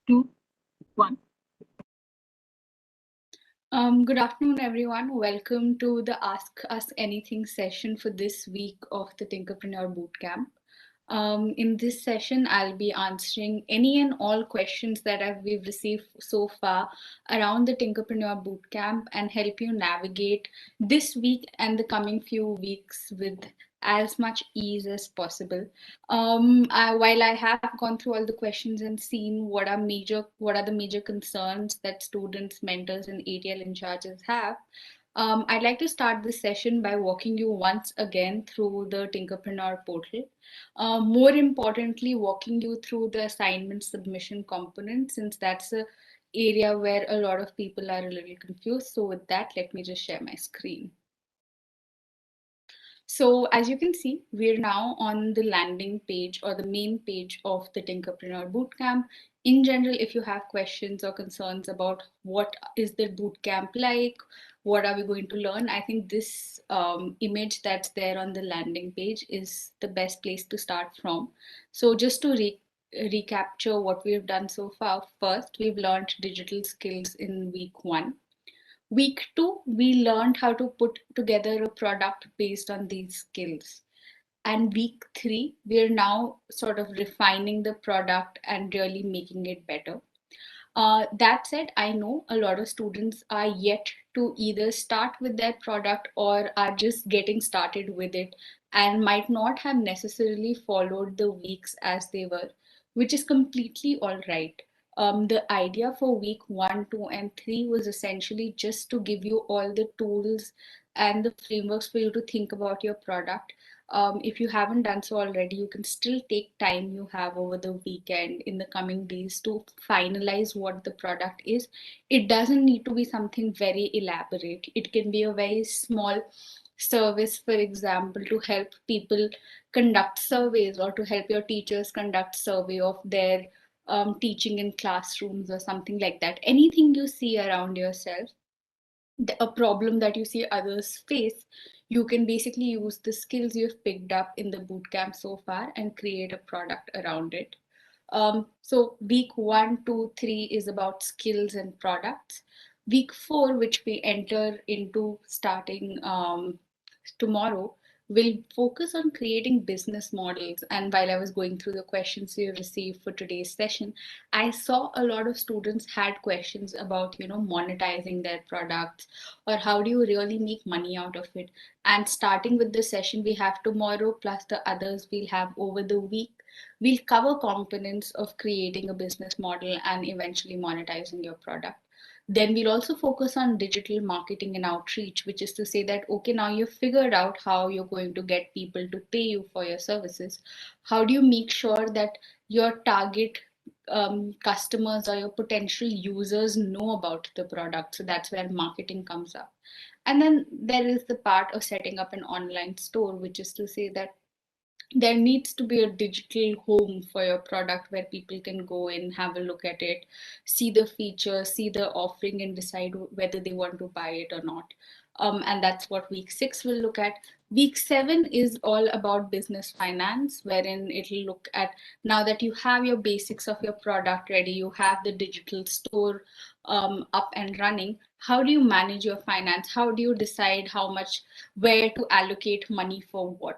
2, 1. Good afternoon, everyone. Welcome to the Ask Us Anything session for this week of the Tinkerpreneur Bootcamp. In this session, I'll be answering any and all questions that we've received so far around the Tinkerpreneur Bootcamp and help you navigate this week and the coming few weeks with as much ease as possible. While I have gone through all the questions and seen what are the major concerns that students, mentors, and ATL in charges have, I'd like to start this session by walking you once again through the Tinkerpreneur Portal. More importantly, walking you through the assignment submission component, since that's a area where a lot of people are a little confused. So with that, let me just share my screen. So as you can see, we're now on the landing page or the main page of the Tinkerpreneur Bootcamp. In general, if you have questions or concerns about what is the bootcamp like, what are we going to learn, I think this image that's there on the landing page is the best place to start from. So just to recapture what we've done so far, first, we've learned digital skills in week 1. Week 2, we learned how to put together a product based on these skills. And week 3, we're now sort of refining the product and really making it better. That said, I know a lot of students are yet to either start with their product or are just getting started with it and might not have necessarily followed the weeks as they were, which is completely all right. The idea for week 1, 2, and 3 was essentially just to give you all the tools and the frameworks for you to think about your product. If you haven't done so already, you can still take time you have over the weekend in the coming days to finalize what the product is. It doesn't need to be something very elaborate. It can be a very small service, for example, to help people conduct surveys or to help your teachers conduct survey of their teaching in classrooms or something like that. Anything you see around yourself, a problem that you see others face, you can basically use the skills you've picked up in the bootcamp so far and create a product around it. So week 1, 2, 3 is about skills and products. Week 4, which we enter into starting tomorrow, will focus on creating business models. And while I was going through the questions we received for today's session, I saw a lot of students had questions about, monetizing their products or how do you really make money out of it. And starting with the session we have tomorrow, plus the others we'll have over the week, we'll cover components of creating a business model and eventually monetizing your product. Then we'll also focus on digital marketing and outreach, which is to say that, okay, now you've figured out how you're going to get people to pay you for your services. How do you make sure that your target customers or your potential users know about the product? So that's where marketing comes up. And then there is the part of setting up an online store, which is to say that there needs to be a digital home for your product where people can go in, have a look at it, see the features, see the offering, and decide whether they want to buy it or not. And that's what week 6 will look at. Week 7 is all about business finance, wherein it'll look at, now that you have your basics of your product ready, you have the digital store up and running, how do you manage your finance? How do you decide how much, where to allocate money for what?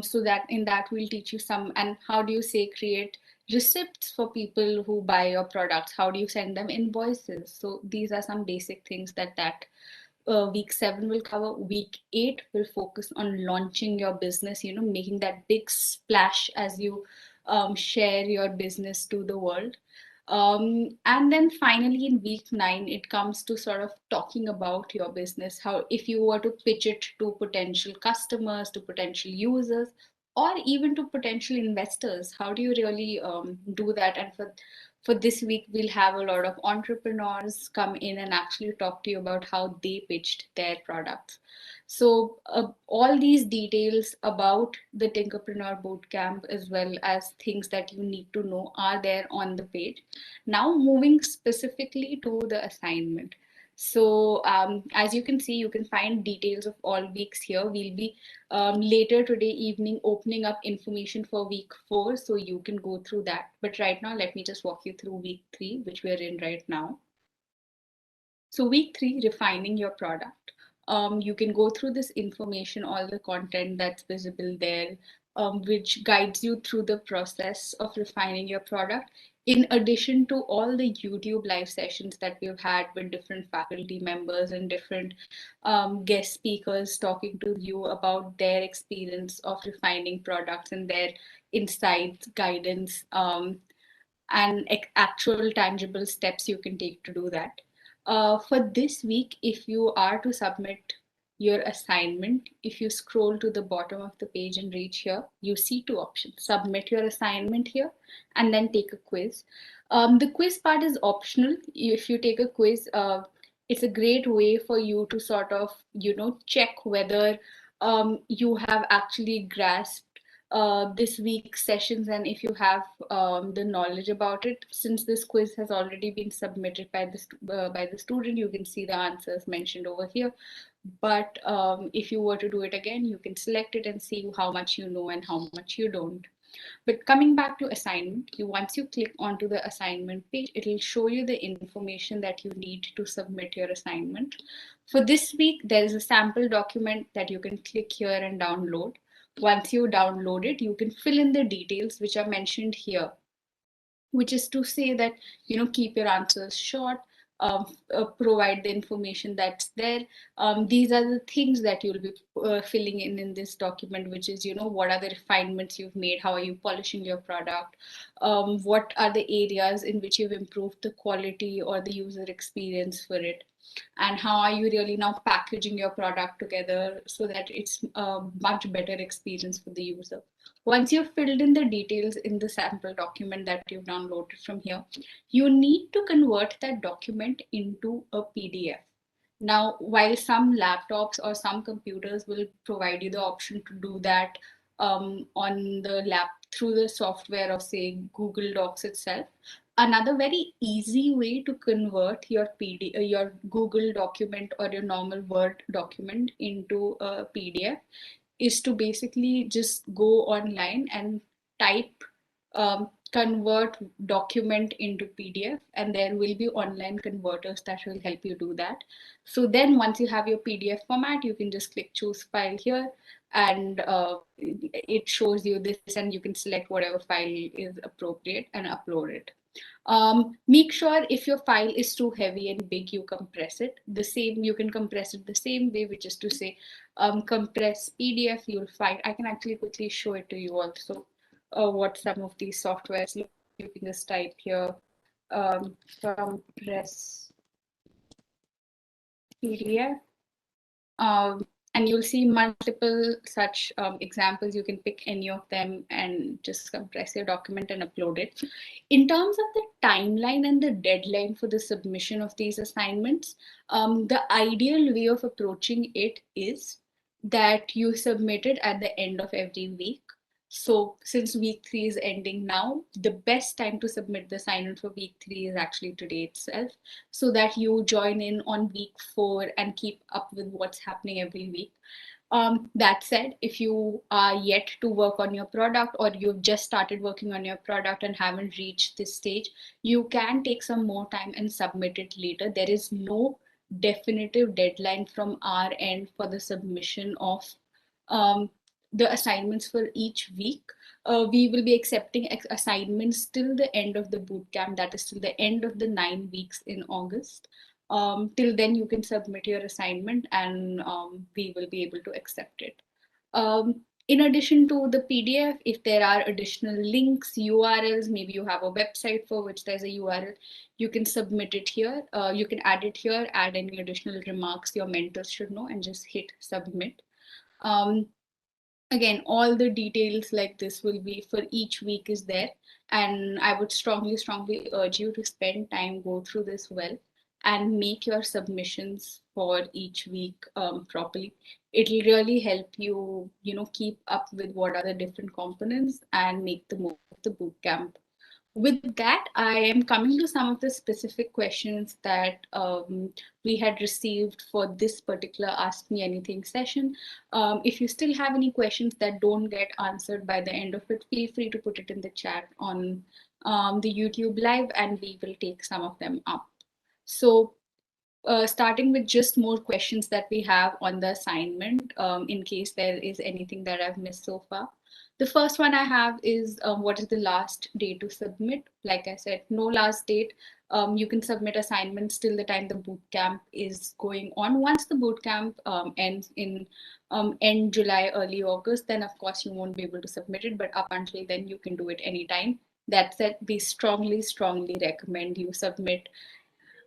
So that in that we'll teach you some, and how do you say create receipts for people who buy your products, how do you send them invoices. So these are some basic things that week 7 will cover. Week 8 will focus on launching your business, making that big splash as you share your business to the world. And then finally, in week 9, it comes to sort of talking about your business. How, if you were to pitch it to potential customers, to potential users, or even to potential investors, how do you really do that? And for this week, we'll have a lot of entrepreneurs come in and actually talk to you about how they pitched their products. So all these details about the Tinkerpreneur Bootcamp, as well as things that you need to know, are there on the page. Now moving specifically to the assignment. So as you can see, you can find details of all weeks here. We'll be later today evening opening up information for week 4, so you can go through that. But right now, let me just walk you through week 3, which we're in right now. So week 3, refining your product. You can go through this information, all the content that's visible there, which guides you through the process of refining your product. In addition to all the YouTube live sessions that we've had with different faculty members and different guest speakers talking to you about their experience of refining products and their insights, guidance, and actual tangible steps you can take to do that. For this week, if you are to submit your assignment, if you scroll to the bottom of the page and reach here, you see 2 options: submit your assignment here and then take a quiz. The quiz part is optional. If you take a quiz, it's a great way for you to sort of, check whether you have actually grasped this week's sessions, and if you have the knowledge about it. Since this quiz has already been submitted by the student, you can see the answers mentioned over here. But if you were to do it again, you can select it and see how much you know and how much you don't. But coming back to assignment, once you click onto the assignment page, it'll show you the information that you need to submit your assignment. For this week, there is a sample document that you can click here and download. Once you download it, you can fill in the details which are mentioned here, which is to say that, keep your answers short, provide the information that's there. These are the things that you'll be filling in this document, which is, what are the refinements you've made, how are you polishing your product, what are the areas in which you've improved the quality or the user experience for it, and how are you really now packaging your product together so that it's a much better experience for the user. Once you've filled in the details in the sample document that you've downloaded from here, you need to convert that document into a PDF. Now, while some laptops or some computers will provide you the option to do that on the lap through the software of, say, Google Docs itself, another very easy way to convert your your Google document or your normal Word document into a PDF is to basically just go online and type convert document into PDF, and there will be online converters that will help you do that. So then once you have your PDF format, you can just click choose file here, and it shows you this, and you can select whatever file is appropriate and upload it. Make sure if your file is too heavy and big, you compress it. You can compress it the same way, which is to say, compress PDF. You'll find, I can actually quickly show it to you also, what some of these softwares look. You can just type here, compress PDF. And you'll see multiple such examples. You can pick any of them and just compress your document and upload it. In terms of the timeline and the deadline for the submission of these assignments, the ideal way of approaching it is that you submit it at the end of every week. So since week 3 is ending now, the best time to submit the assignment for week 3 is actually today itself, so that you join in on week 4 and keep up with what's happening every week. That said, if you are yet to work on your product, or you've just started working on your product and haven't reached this stage, you can take some more time and submit it later. There is no definitive deadline from our end for the submission of um, the assignments for each week. We will be accepting assignments till the end of the bootcamp, that is till the end of the 9 weeks in August. Till then, you can submit your assignment, and we will be able to accept it. In addition to the PDF, if there are additional links, URLs, maybe you have a website for which there's a URL, you can submit it here. You can add it here, add any additional remarks your mentors should know, and just hit submit. Again, all the details like this will be for each week is there, and I would strongly urge you to spend time, go through this well, and make your submissions for each week properly. It'll really help you, keep up with what are the different components and make the most of the bootcamp With that, I am coming to some of the specific questions that we had received for this particular Ask Me Anything session. If you still have any questions that don't get answered by the end of it, feel free to put it in the chat on the YouTube live and we will take some of them up. So starting with just more questions that we have on the assignment, in case there is anything that I've missed so far. The first one I have is what is the last day to submit? Like I said, no last date. You can submit assignments till the time the bootcamp is going on. Once the bootcamp ends in end July, early August, then of course you won't be able to submit it. But up until then, you can do it anytime. That said, we strongly recommend you submit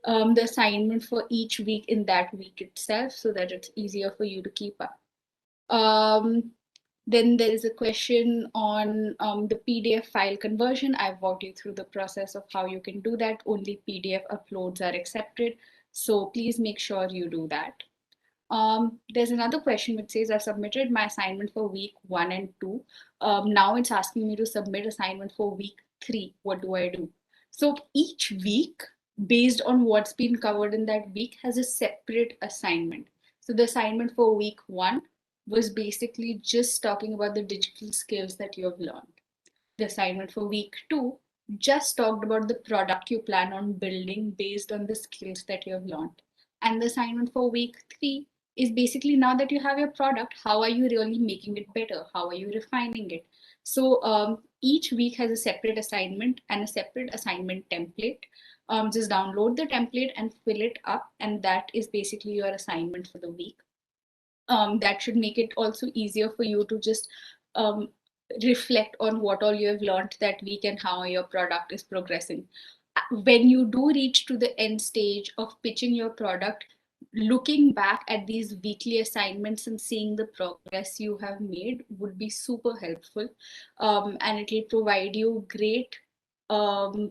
the assignment for each week in that week itself so that it's easier for you to keep up. Then there is a question on the PDF file conversion. I've walked you through the process of how you can do that. Only PDF uploads are accepted. So please make sure you do that. There's another question which says I've submitted my assignment for week 1 and 2. Now it's asking me to submit assignment for week 3. What do I do? So each week, based on what's been covered in that week, has a separate assignment. So the assignment for week 1 was basically just talking about the digital skills that you have learned. The assignment for week 2 just talked about the product you plan on building based on the skills that you have learned. And the assignment for week 3 is basically, now that you have your product, how are you really making it better? How are you refining it? So each week has a separate assignment and a separate assignment template. Just download the template and fill it up, and that is basically your assignment for the week. That should make it also easier for you to just um, reflect on what all you have learned that week and how your product is progressing. When you do reach to the end stage of pitching your product, looking back at these weekly assignments and seeing the progress you have made would be super helpful. And um,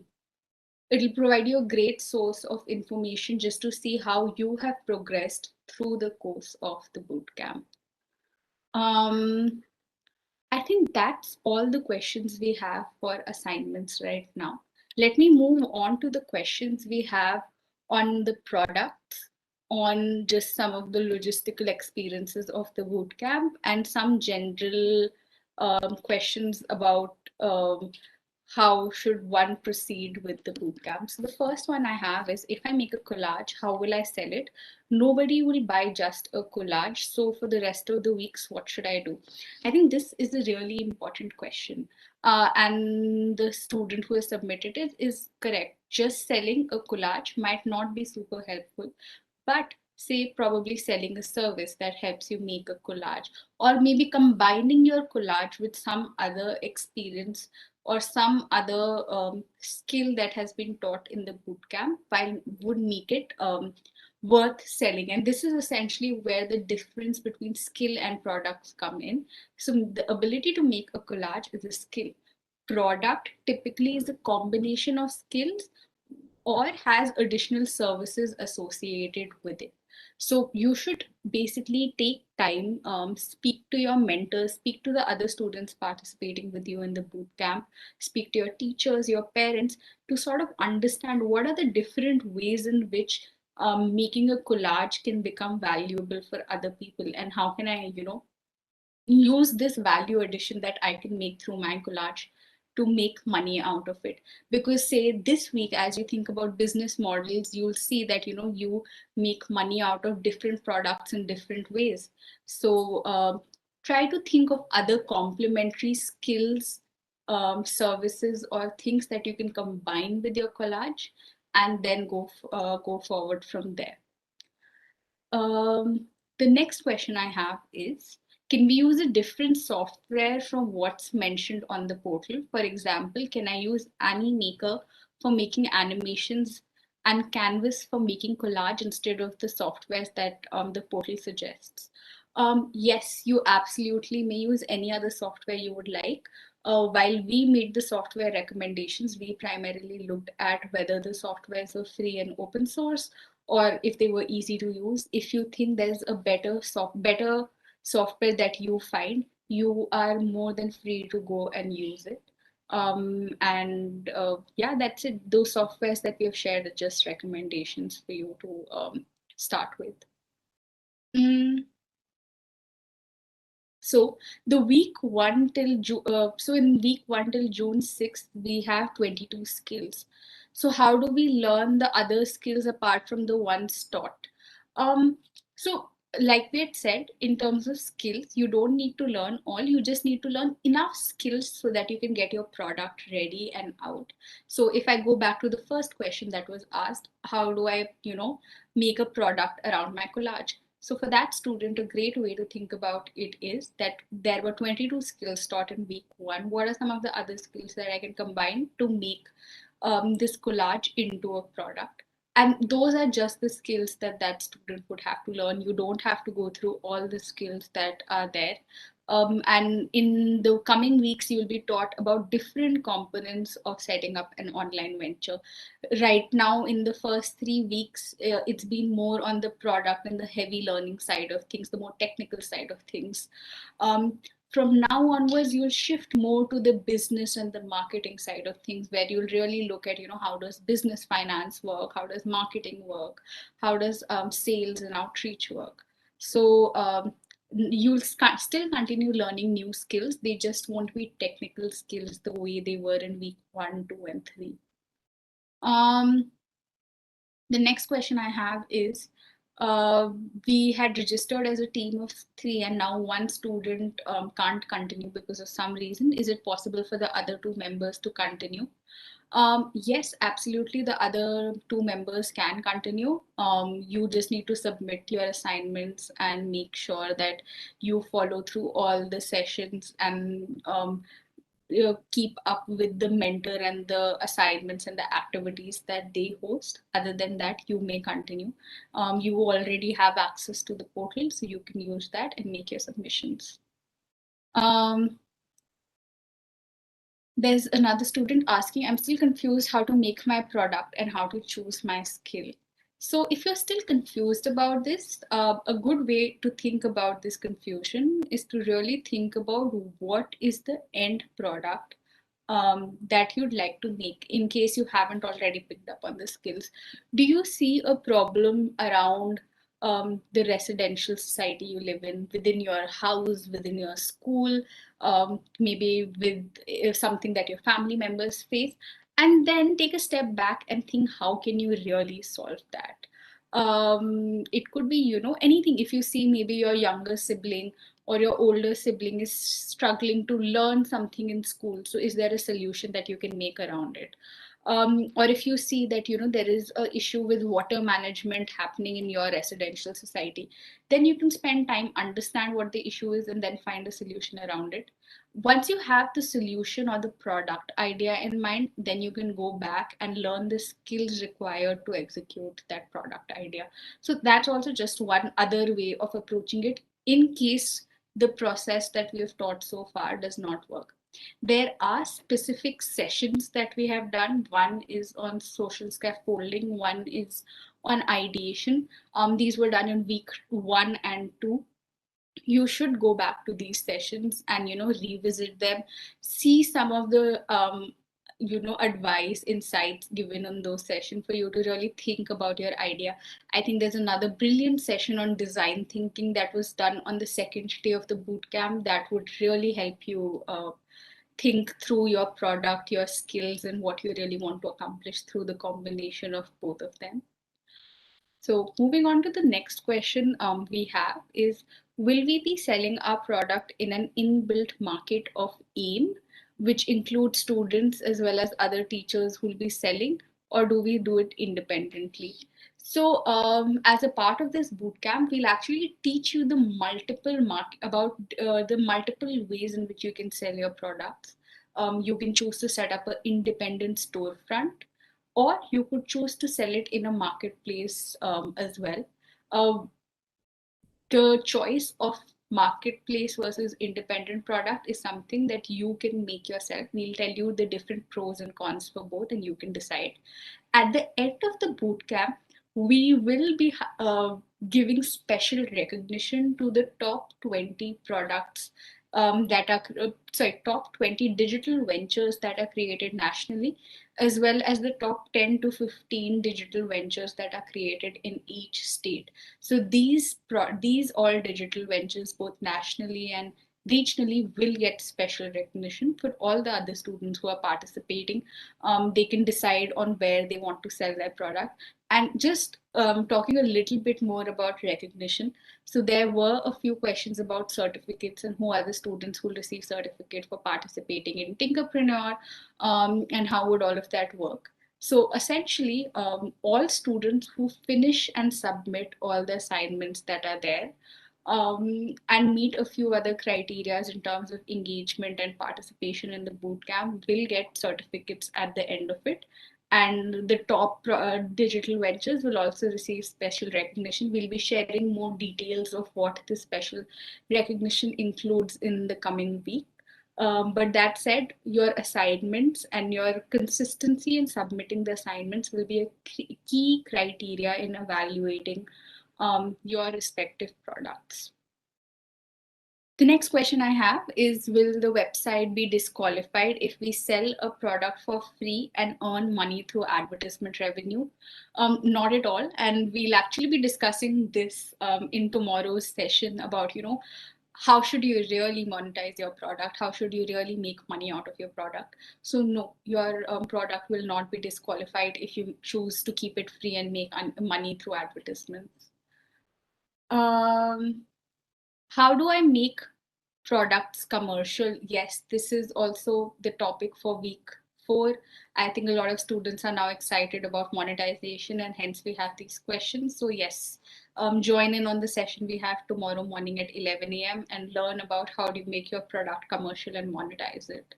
it'll provide you a great source of information just to see how you have progressed through the course of the bootcamp. Um, I think that's all the questions we have for assignments right now. Let me move on to the questions we have on the products, on just some of the logistical experiences of the bootcamp, and some general questions about how should one proceed with the bootcamp. So the first one I have is, if I make a collage, how will I sell it? Nobody will buy just a collage. So for the rest of the weeks, what should I do? I think this is a really important question. And the student who has submitted it is correct. Just selling a collage might not be super helpful, but say probably selling a service that helps you make a collage, or maybe combining your collage with some other experience or some other skill that has been taught in the bootcamp, would make it worth selling. And this is essentially where the difference between skill and products come in. So the ability to make a collage is a skill. Product typically is a combination of skills or has additional services associated with it. So you should basically take time, speak to your mentors, speak to the other students participating with you in the boot camp, speak to your teachers, your parents, to sort of understand what are the different ways in which making a collage can become valuable for other people, and how can I, use this value addition that I can make through my collage to make money out of it. Because say this week, as you think about business models, you'll see that you make money out of different products in different ways. So try to think of other complementary skills, services, or things that you can combine with your collage, and then go forward from there. The next question I have is, can we use a different software from what's mentioned on the portal? For example, can I use Animaker for making animations and Canvas for making collage instead of the softwares that the portal suggests? Yes, you absolutely may use any other software you would like. While we made the software recommendations, we primarily looked at whether the softwares are free and open source, or if they were easy to use. If you think there's a better software that you find, you are more than free to go and use it. Yeah, that's it. Those softwares that we have shared are just recommendations for you to start with. Mm, So the week one till so in week one till June 6th, we have 22 skills. So how do we learn the other skills apart from the ones taught? Um, so like we had said, in terms of skills, you don't need to learn all, you just need to learn enough skills so that you can get your product ready and out. So if I go back to the first question that was asked, how do I, make a product around my collage? So for that student, a great way to think about it is that there were 22 skills taught in week one. What are some of the other skills that I can combine to make this collage into a product? And those are just the skills that that student would have to learn. You don't have to go through all the skills that are there. And in the coming weeks, you'll be taught about different components of setting up an online venture. Right now, in the first 3 weeks, it's been more on the product and the heavy learning side of things, the more technical side of things. Um, from now onwards, you'll shift more to the business and the marketing side of things, where you'll really look at, how does business finance work, how does marketing work, how does sales and outreach work. So you'll still continue learning new skills. They just won't be technical skills the way they were in week one, two, and three. Um, the next question I have is, we had registered as a team of three, and now one student can't continue because of some reason. Is it possible for the other two members to continue? Yes, absolutely. The other two members can continue. You just need to submit your assignments and make sure that you follow through all the sessions and keep up with the mentor and the assignments and the activities that they host. Other than that, you may continue. You already have access to the portal, so you can use that and make your submissions. Um, there's another student asking, I'm still confused how to make my product and how to choose my skill. So if you're still confused about this, a good way to think about this confusion is to really think about what is the end product that you'd like to make, in case you haven't already picked up on the skills. Do you see a problem around the residential society you live in, within your house, within your school, maybe with something that your family members face? And then take a step back and think, how can you really solve that? It could be, anything. If you see maybe your younger sibling or your older sibling is struggling to learn something in school, so is there a solution that you can make around it? Or if you see that there is a issue with water management happening in your residential society, then you can spend time, understand what the issue is, and then find a solution around it. Once you have the solution or the product idea in mind, then you can go back and learn the skills required to execute that product idea. So that's also just one other way of approaching it, in case the process that we have taught so far does not work. There are specific sessions that we have done. One is on social scaffolding, one is on ideation. These were done in week one and two. You should go back to these sessions and revisit them, see some of the advice, insights given on those sessions for you to really think about your idea. I think there's another brilliant session on design thinking that was done on the second day of the boot camp that would really help you think through your product, your skills, and what you really want to accomplish through the combination of both of them. So moving on to the next question we have is, will we be selling our product in an inbuilt market of AIM, which includes students as well as other teachers who will be selling, or do we do it independently? So as a part of this bootcamp, we'll actually teach you the the multiple ways in which you can sell your products. You can choose to set up an independent storefront, or you could choose to sell it in a marketplace as well. Uh, the choice of marketplace versus independent product is something that you can make yourself. We'll tell you the different pros and cons for both, and you can decide. At the end of the bootcamp, we will be giving special recognition to the top 20 products top 20 digital ventures that are created nationally, as well as the top 10 to 15 digital ventures that are created in each state. So these all digital ventures, both nationally and regionally, will get special recognition. For all the other students who are participating, they can decide on where they want to sell their product. And just talking a little bit more about recognition, so there were a few questions about certificates and who are the students who will receive certificate for participating in Tinkerpreneur, and how would all of that work. So essentially, all students who finish and submit all the assignments that are there, and meet a few other criteria in terms of engagement and participation in the bootcamp will get certificates at the end of it. And the top digital ventures will also receive special recognition. We'll be sharing more details of what this special recognition includes in the coming week. But that said, your assignments and your consistency in submitting the assignments will be a key criteria in evaluating your respective products. The next question I have is, will the website be disqualified if we sell a product for free and earn money through advertisement revenue? Not at all. And we'll actually be discussing this in tomorrow's session about, how should you really monetize your product? How should you really make money out of your product? So no, your product will not be disqualified if you choose to keep it free and make money through advertisements. Um, how do I make products commercial? Yes, this is also the topic for week 4. I think a lot of students are now excited about monetization, and hence we have these questions. So yes, join in on the session we have tomorrow morning at 11 a.m. and learn about how do you make your product commercial and monetize it.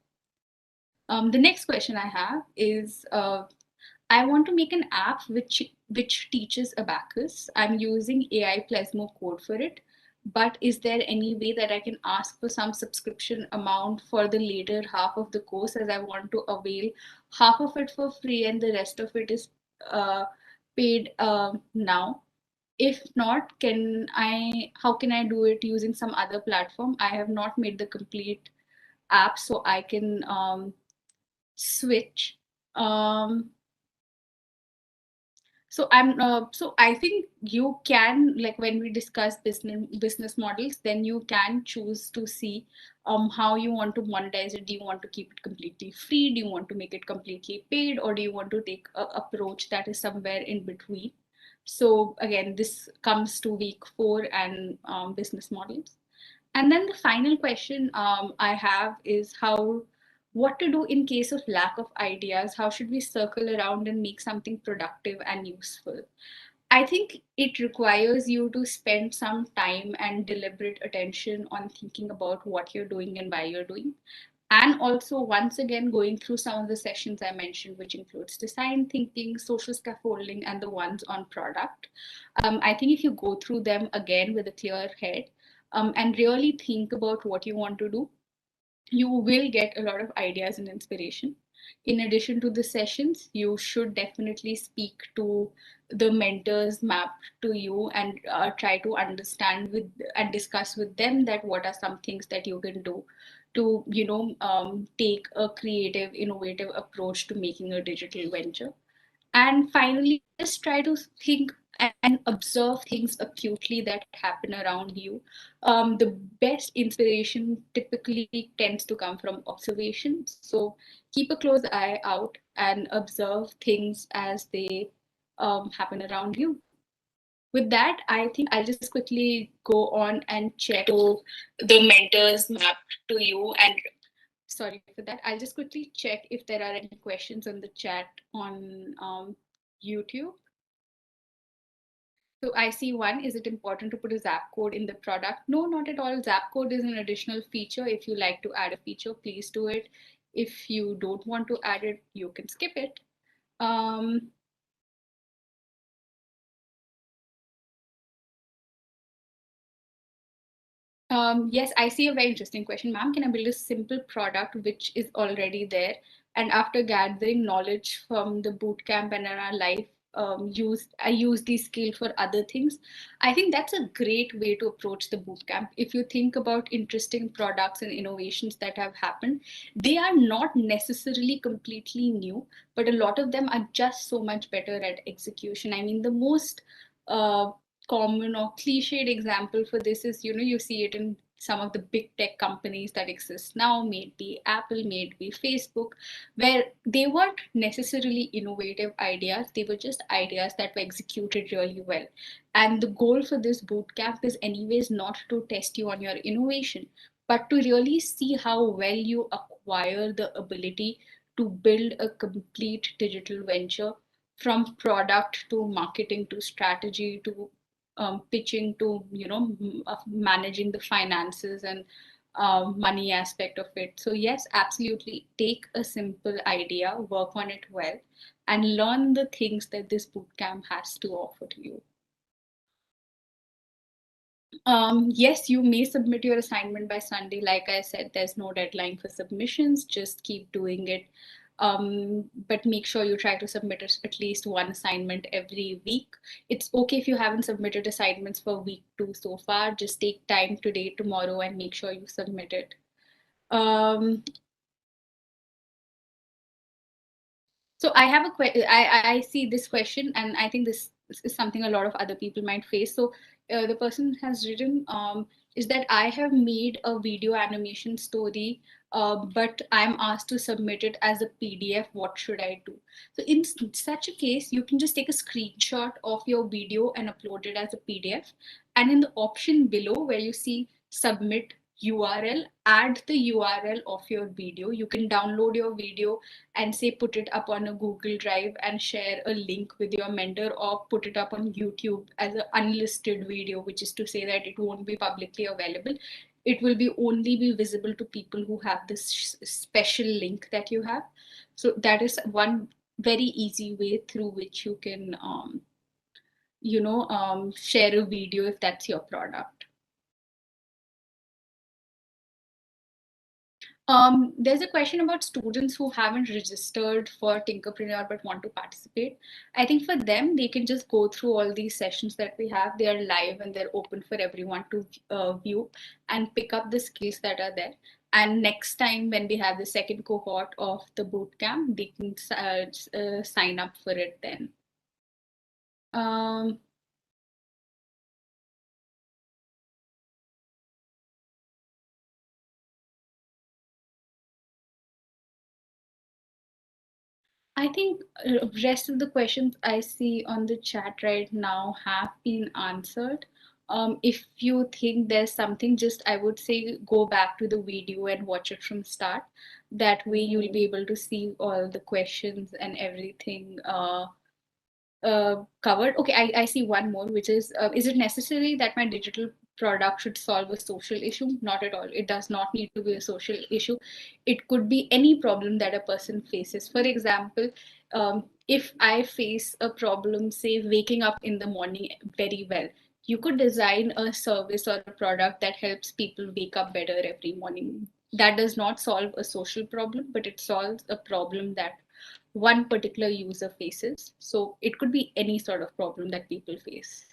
The next question I have is, I want to make an app which teaches abacus. I'm using AI Plasmo code for it, but is there any way that I can ask for some subscription amount for the later half of the course, as I want to avail half of it for free and the rest of it is paid now? If not, how can I do it using some other platform? I have not made the complete app, so I can switch. Um, so I think you can, like when we discuss business models, then you can choose to see how you want to monetize it. Do you want to keep it completely free? Do you want to make it completely paid, or do you want to take a approach that is somewhere in between? So again, this comes to week 4 and business models. And then the final question I have is, what to do in case of lack of ideas? How should we circle around and make something productive and useful? I think it requires you to spend some time and deliberate attention on thinking about what you're doing and why you're doing. And also, once again, going through some of the sessions I mentioned, which includes design thinking, social scaffolding, and the ones on product. I think if you go through them again with a clear head, and really think about what you want to do, you will get a lot of ideas and inspiration. In addition to the sessions, you should definitely speak to the mentors mapped to you and try to understand with and discuss with them that what are some things that you can do to take a creative, innovative approach to making a digital venture. And finally, just try to think and observe things acutely that happen around you. The best inspiration typically tends to come from observation. So keep a close eye out and observe things as they happen around you. With that, I think I'll just quickly go on and check the mentors mapped to you. And sorry for that. I'll just quickly check if there are any questions on the chat on YouTube. So I see one, is it important to put a Zap code in the product? No, not at all. Zap code is an additional feature. If you like to add a feature, please do it. If you don't want to add it, you can skip it. Yes, I see a very interesting question. Ma'am, can I build a simple product which is already there? And after gathering knowledge from the bootcamp and in our life I use these skills for other things. I think that's a great way to approach the bootcamp. If you think about interesting products and innovations that have happened, they are not necessarily completely new, but a lot of them are just so much better at execution. I mean, the most uh, common or cliched example for this is, you see it in some of the big tech companies that exist now, may it be Apple, may it be Facebook, where they weren't necessarily innovative ideas, they were just ideas that were executed really well. And the goal for this bootcamp is, anyways, not to test you on your innovation, but to really see how well you acquire the ability to build a complete digital venture, from product to marketing to strategy to pitching to managing the finances and money aspect of it. So yes, absolutely, take a simple idea, work on it well, and learn the things that this bootcamp has to offer to you. Yes, you may submit your assignment by Sunday. Like I said, there's no deadline for submissions. Just keep doing it. But make sure you try to submit at least one assignment every week. It's okay if you haven't submitted assignments for week 2 so far. Just take time today, tomorrow, and make sure you submit it. Um, So I have a I see this question, and I think this is something a lot of other people might face. So the person has written, is that I have made a video animation story, but I'm asked to submit it as a PDF. What should I do? So in such a case, you can just take a screenshot of your video and upload it as a PDF. And in the option below where you see submit URL, add the URL of your video. You can download your video and say put it up on a Google Drive and share a link with your mentor, or put it up on YouTube as an unlisted video, which is to say that it won't be publicly available. It will be only be visible to people who have this special link that you have. So that is one very easy way through which you can share a video if that's your product. There's a question about students who haven't registered for Tinkerpreneur but want to participate. I think for them, they can just go through all these sessions that we have. They are live and they're open for everyone to view and pick up the skills that are there. And next time, when we have the second cohort of the bootcamp, they can sign up for it then. Um, I think rest of the questions I see on the chat right now have been answered. If you think there's something, just I would say go back to the video and watch it from start. That way you'll be able to see all the questions and everything covered. Okay, I see one more, which is it necessary that my digital product should solve a social issue? Not at all. It does not need to be a social issue. It could be any problem that a person faces. For example, if I face a problem, say waking up in the morning very well, you could design a service or a product that helps people wake up better every morning. That does not solve a social problem, but it solves a problem that one particular user faces. So it could be any sort of problem that people face.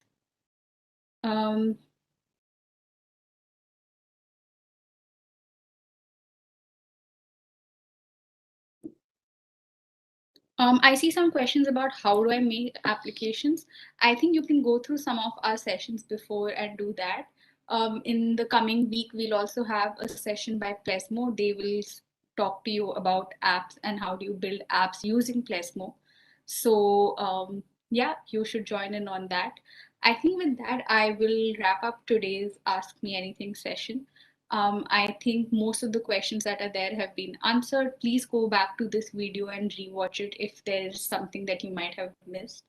Um, I see some questions about how do I make applications. I think you can go through some of our sessions before and do that. In the coming week, we'll also have a session by Plesmo. They will talk to you about apps and how do you build apps using Plesmo. So yeah, you should join in on that. I think with that, I will wrap up today's Ask Me Anything session. I think most of the questions that are there have been answered. Please go back to this video and rewatch it if there's something that you might have missed.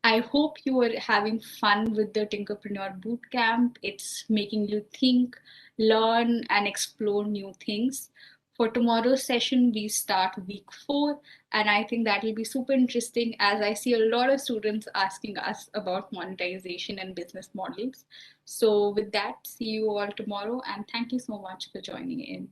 I hope you are having fun with the Tinkerpreneur Bootcamp. It's making you think, learn, and explore new things. For tomorrow's session, we start week 4, and I think that will be super interesting as I see a lot of students asking us about monetization and business models. So, with that, see you all tomorrow, and thank you so much for joining in.